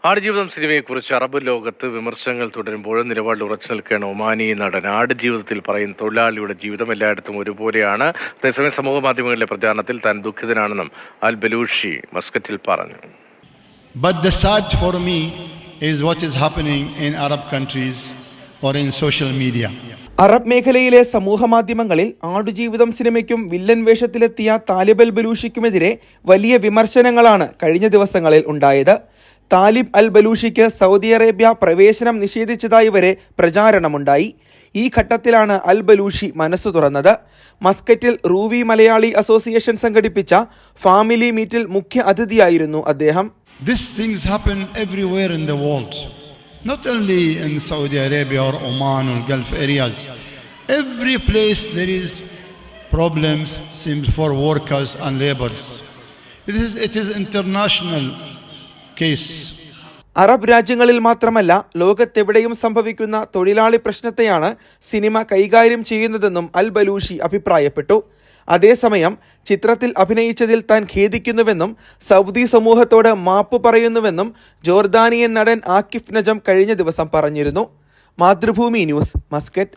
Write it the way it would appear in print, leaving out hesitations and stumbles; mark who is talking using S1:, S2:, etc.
S1: ആടുജീവിതം സിനിമയെക്കുറിച്ച് അറബ് ലോകത്ത് വിമർശനങ്ങൾ തുടരുമ്പോഴും നിലപാടിൽ ഉറച്ചു നിൽക്കുകയാണ് ഒമാനി നടൻ. ആടുജീവിതത്തിൽ പറയുന്ന തൊഴിലാളിയുടെ ജീവിതം എല്ലായിടത്തും ഒരുപോലെയാണ്. അതേസമയം സമൂഹ മാധ്യമങ്ങളിലെ പ്രചാരണത്തിൽ താൻ ദുഃഖിതനാണെന്നും അൽ ബലൂഷി മസ്കറ്റിൽ പറഞ്ഞു.
S2: But the sad for me is what is happening in Arab countries or in social media.
S3: Arab മേഖലയിലെ സമൂഹ മാധ്യമങ്ങളിൽ ആടുജീവിതം സിനിമയ്ക്കും വില്ലൻ വേഷത്തിലെത്തിയ താലിബ് അൽ ബലൂഷിക്കുമെതിരെ വലിയ വിമർശനങ്ങളാണ് കഴിഞ്ഞ ദിവസങ്ങളിൽ ഉണ്ടായത്. താലിബ് അൽ ബലൂഷിക്ക് സൗദി അറേബ്യ പ്രവേശനം നിഷേധിച്ചതായി വരെ പ്രചാരണമുണ്ടായി. ഈ ഘട്ടത്തിലാണ് അൽ ബലൂഷി മനസ്സു തുറന്നത്. മസ്കറ്റിൽ റൂവി മലയാളി അസോസിയേഷൻ സംഘടിപ്പിച്ച ഫാമിലി മീറ്റിൽ മുഖ്യ അതിഥിയായിരുന്നു അദ്ദേഹം.
S2: These things happen everywhere in the world, not only in Saudi Arabia or Oman or Gulf areas. Every place there is problems seems for workers and laborers. It is international case.
S3: Arab രാജ്യങ്ങളിൽ മാത്രമല്ല ലോകത്തെവിടെയും സംഭവിക്കുന്ന തൊഴിലാളി പ്രശ്നത്തെയാണ് cinema കൈകാര്യം ചെയ്യുന്നതെന്നും അൽ Balushi അഭിപ്രായപ്പെട്ടു. അതേസമയം ചിത്രത്തിൽ അഭിനയിച്ചതിൽ താൻ ഖേദിക്കുന്നുവെന്നും സൗദി സമൂഹത്തോട് മാപ്പ് പറയുന്നുവെന്നും ജോർദാനിയൻ നടൻ ആക്കിഫ് നജം കഴിഞ്ഞ ദിവസം പറഞ്ഞിരുന്നു. Mathrubhumi news, Muscat.